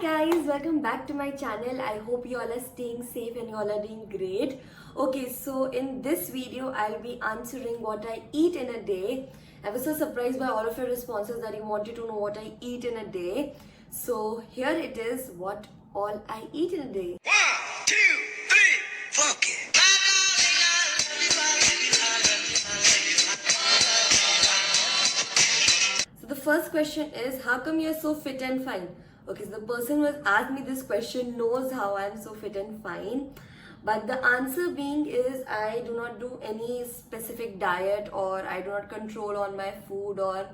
guys, welcome back to my channel. I hope you all are staying safe and you all are doing great. Okay, so in this video I'll be answering what I eat in a day. I was so surprised by all of your responses that you wanted to know what I eat in a day. So here it is, what all I eat in a day. 1, 2, 3, fuck it. So the first question is, how come you're so fit and fine? Okay, so the person who has asked me this question knows how I'm so fit and fine. But the answer being is, I do not do any specific diet, or I do not control on my food, or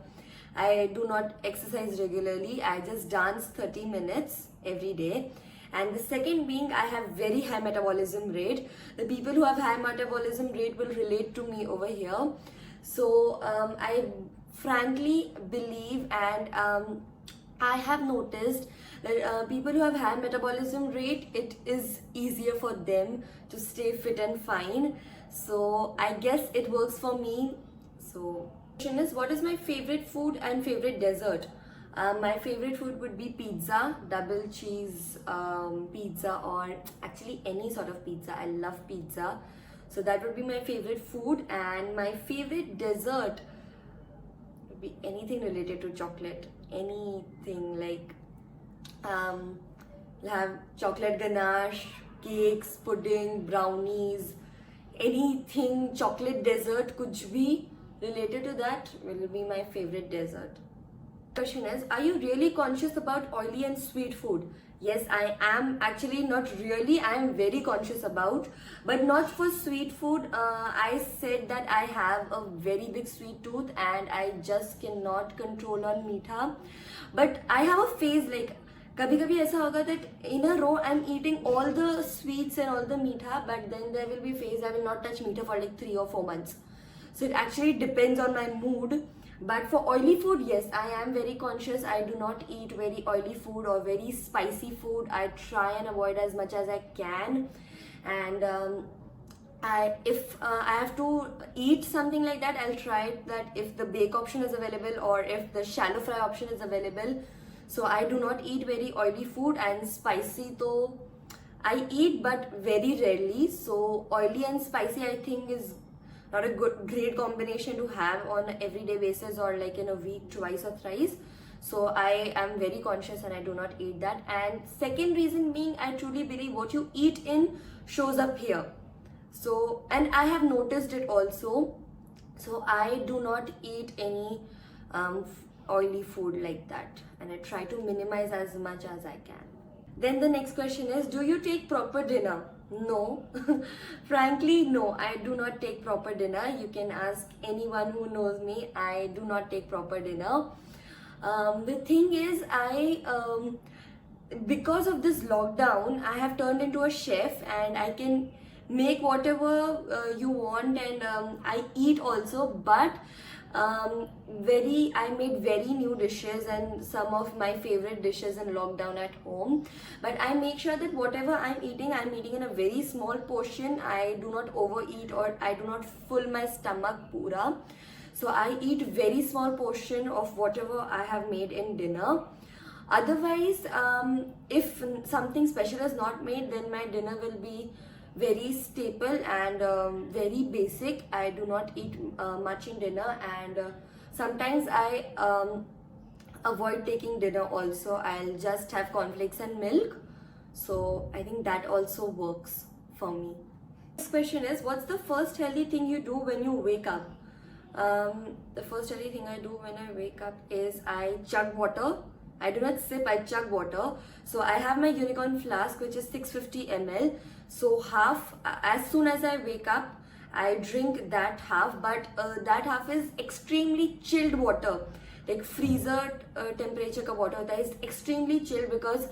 I do not exercise regularly. I just dance 30 minutes every day. And the second being, I have very high metabolism rate. The people who have high metabolism rate will relate to me over here. So I frankly believe, and I have noticed that people who have high metabolism rate, it is easier for them to stay fit and fine. So I guess it works for me. So question is, what is my favorite food and favorite dessert? My favorite food would be pizza, double cheese pizza, or actually any sort of pizza. I love pizza. So that would be my favorite food, and my favorite dessert would be anything related to chocolate. Anything like I'll have chocolate ganache, cakes, pudding, brownies, anything chocolate dessert, kuch bhi related to that will be my favorite dessert. Question is, are you really conscious about oily and sweet food? Yes, I am. Actually, not really. I am very conscious about, but not for sweet food. I said that I have a very big sweet tooth and I just cannot control on meetha. But I have a phase like कभी कभी ऐसा होगा that in a row I'm eating all the sweets and all the meetha, but then there will be phase I will not touch meetha for like 3 or 4 months. So it actually depends on my mood. But for oily food, yes, I am very conscious. I do not eat very oily food or very spicy food. I try and avoid as much as I can. And if I have to eat something like that, I'll try that if the bake option is available or if the shallow fry option is available. So I do not eat very oily food, and spicy though I eat but very rarely. So oily and spicy I think is not a great combination to have on an everyday basis or like in a week twice or thrice. So I am very conscious and I do not eat that. And second reason being, I truly believe what you eat in shows up here. So, and I have noticed it also. So I do not eat any oily food like that, and I try to minimize as much as I can. Then the next question is, do you take proper dinner? No. Frankly, no, I do not take proper dinner. You can ask anyone who knows me. I do not take proper dinner. The thing is, because of this lockdown, I have turned into a chef and I can make whatever you want, and I eat also, but I made very new dishes and some of my favorite dishes in lockdown at home. But I make sure that whatever I'm eating in a very small portion. I do not overeat or I do not fill my stomach pura. So I eat very small portion of whatever I have made in dinner. Otherwise, if something special is not made, then my dinner will be very staple and very basic. I do not eat much in dinner, and sometimes I avoid taking dinner also. I'll just have cornflakes and milk. So I think that also works for me. Next question is, what's the first healthy thing you do when you wake up? The first healthy thing I do when I wake up is I chug water. I do not sip, I chug water. So I have my unicorn flask, which is 650 ml. So half, as soon as I wake up, I drink that half, but that half is extremely chilled water, like freezer temperature ka water that is extremely chilled, because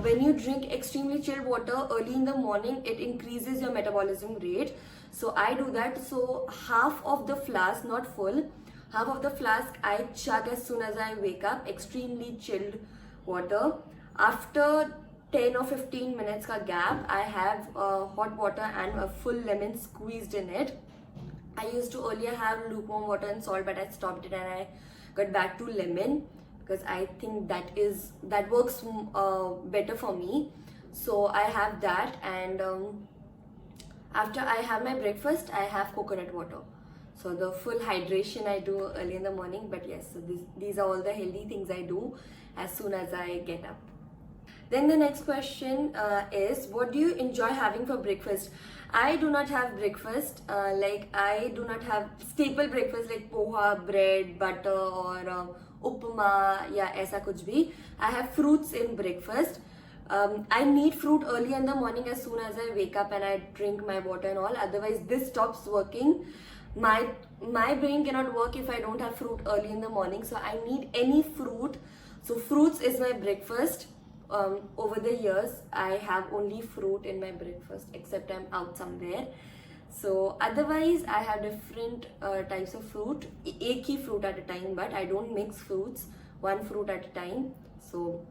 when you drink extremely chilled water early in the morning, it increases your metabolism rate. So I do that. So half of the flask, not full, half of the flask I chug as soon as I wake up, extremely chilled water. After 10 or 15 minutes ka gap, I have hot water and a full lemon squeezed in it. I used to earlier have lukewarm water and salt, but I stopped it and I got back to lemon because I think that works better for me. So I have that, and after I have my breakfast, I have coconut water. So the full hydration I do early in the morning. But yes, so these are all the healthy things I do as soon as I get up. Then the next question is, what do you enjoy having for breakfast? I do not have breakfast. I do not have staple breakfast like poha, bread, butter, or upma, yeah, aisa kuch bhi. I have fruits in breakfast. I need fruit early in the morning as soon as I wake up and I drink my water and all. Otherwise, this stops working. My brain cannot work if I don't have fruit early in the morning. So I need any fruit. So fruits is my breakfast. Over the years, I have only fruit in my breakfast, except I'm out somewhere. So otherwise, I have different types of fruit, एक ही fruit at a time, but I don't mix fruits, one fruit at a time. So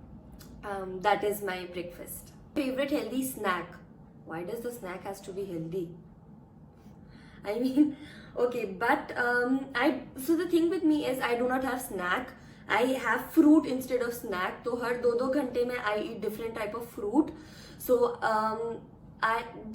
that is my breakfast. Favorite healthy snack? Why does the snack has to be healthy? I mean, okay, but so the thing with me is I do not have snack. I have fruit instead of snack. तो हर 2-2 घंटे में I eat different type of fruit. So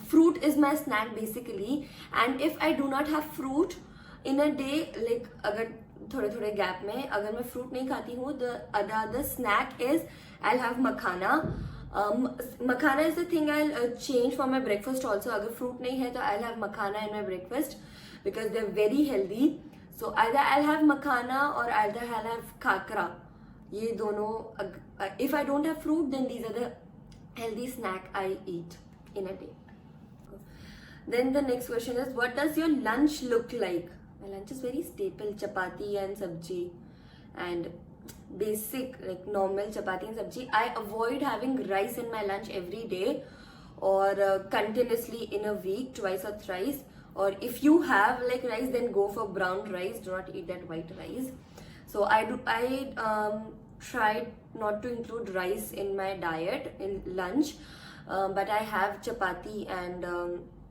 fruit is my snack basically. And if I do not have fruit in a day, like अगर थोड़े gap में अगर मैं fruit नहीं खाती हूँ, the other snack is I'll have makhana. Makhana is the thing I'll change for my breakfast also. अगर fruit नहीं है तो I'll have makhana in my breakfast because they're very healthy. So either I'll have makhana or either I'll have khakra. ये दोनों, if I don't have fruit, then these are the healthy snack I eat in a day. Then the next question is, what does your lunch look like? My lunch is very staple, chapati and sabji, and basic like normal chapati and sabji. I avoid having rice in my lunch every day or continuously in a week, twice or thrice. Or if you have like rice, then go for brown rice. Do not eat that white rice. So I try not to include rice in my diet in lunch, but I have chapati and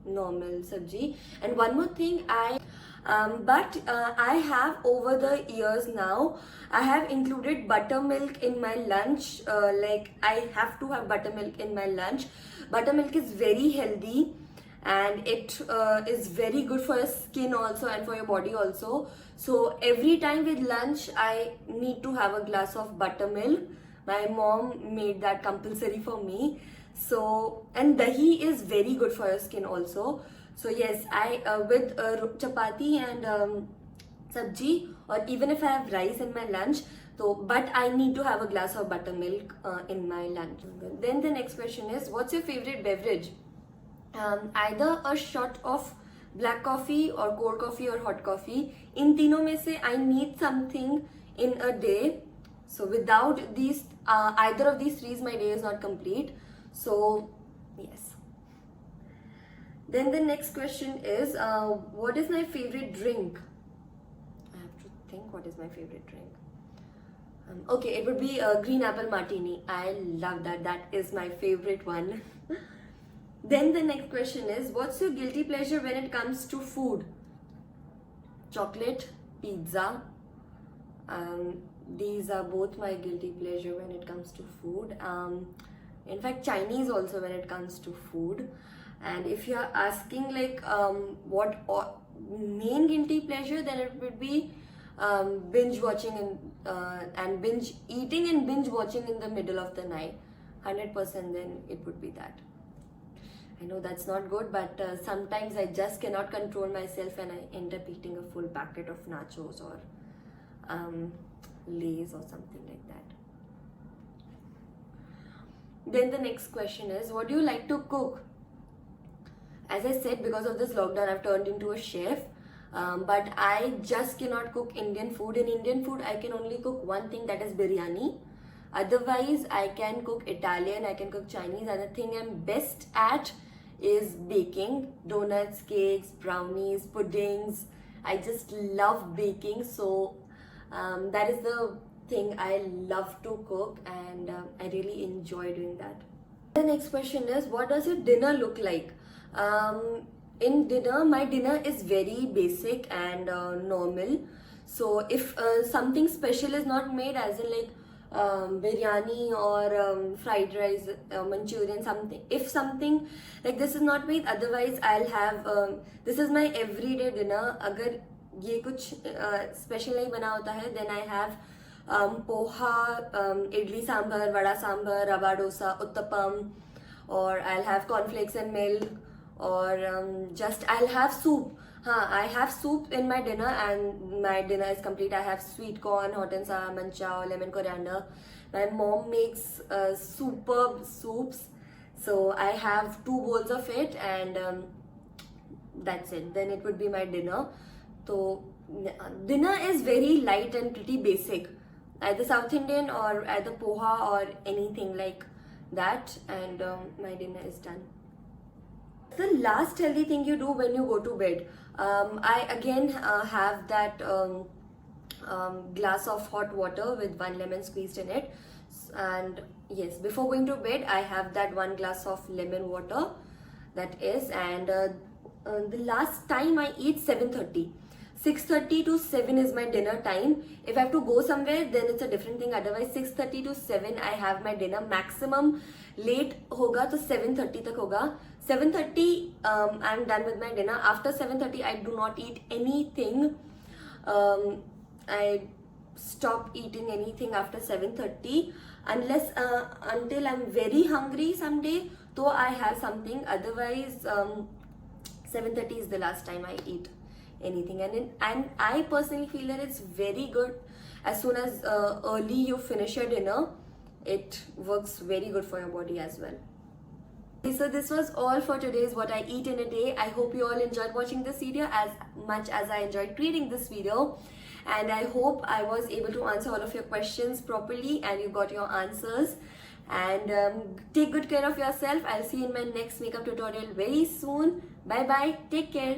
normal sabji. And one more thing, I have over the years now, I have included buttermilk in my lunch. Like I have to have buttermilk in my lunch. Buttermilk is very healthy. And it is very good for your skin also and for your body also. So every time with lunch, I need to have a glass of buttermilk. My mom made that compulsory for me. So, and dahi is very good for your skin also. So yes, I with chapati and sabji, or even if I have rice in my lunch, so but I need to have a glass of buttermilk in my lunch. Then the next question is, what's your favorite beverage? Either a shot of black coffee or cold coffee or hot coffee. In तीनों में से I need something in a day. So without these, either of these three, my day is not complete. So yes. Then the next question is, what is my favorite drink? I have to think what is my favorite drink. Okay, it would be a green apple martini. I love that. That is my favorite one. Then the next question is, what's your guilty pleasure when it comes to food? Chocolate, pizza. These are both my guilty pleasure when it comes to food. In fact, Chinese also when it comes to food. And if you are asking like what main guilty pleasure, then it would be binge watching and binge eating and binge watching in the middle of the night. 100% then it would be that. I know that's not good, but sometimes I just cannot control myself and I end up eating a full packet of nachos or Lay's or something like that. Then the next question is, what do you like to cook? As I said, because of this lockdown, I've turned into a chef. But I just cannot cook Indian food. In Indian food, I can only cook one thing, that is biryani. Otherwise, I can cook Italian, I can cook Chinese, and the thing I'm best at is baking. Donuts, cakes, brownies, puddings. I just love baking, so that is the thing I love to cook, and I really enjoy doing that. The next question is, what does your dinner look like? In dinner, my dinner is very basic and normal. So if something special is not made, as in like biryani or fried rice, Manchurian, something. If something like this is not made, otherwise I'll have. This is my everyday dinner. अगर ये कुछ special नहीं बना होता है, then I have poha, idli sambar, vada sambar, rava dosa, uttapam, or I'll have cornflakes and milk, or just I'll have soup. I have soup in my dinner, and my dinner is complete. I have sweet corn, hot and sour, mancha, lemon coriander. My mom makes superb soups, so I have 2 bowls of it, and that's it. Then it would be my dinner. So dinner is very light and pretty basic, either South Indian or either poha or anything like that, and my dinner is done. The last healthy thing you do when you go to bed, I again have that glass of hot water with 1 lemon squeezed in it, and yes, before going to bed I have that 1 glass of lemon water, that is, and the last time I eat 7:30. 6:30 to 7 is my dinner time. If I have to go somewhere, then it's a different thing. Otherwise 6:30 to 7 I have my dinner. Maximum late होगा तो 7:30 तक होगा. 7:30 I'm done with my dinner. After 7:30 I do not eat anything. I stop eating anything after 7:30 unless until I'm very hungry someday, so I have something. Otherwise 7:30 is the last time I eat anything, and I personally feel that it's very good as soon as early you finish your dinner. It works very good for your body as well. Okay, so this was all for today's what I eat in a day. I hope you all enjoyed watching this video as much as I enjoyed creating this video, and I hope I was able to answer all of your questions properly and you got your answers. And take good care of yourself. I'll see you in my next makeup tutorial very soon. Bye bye, take care.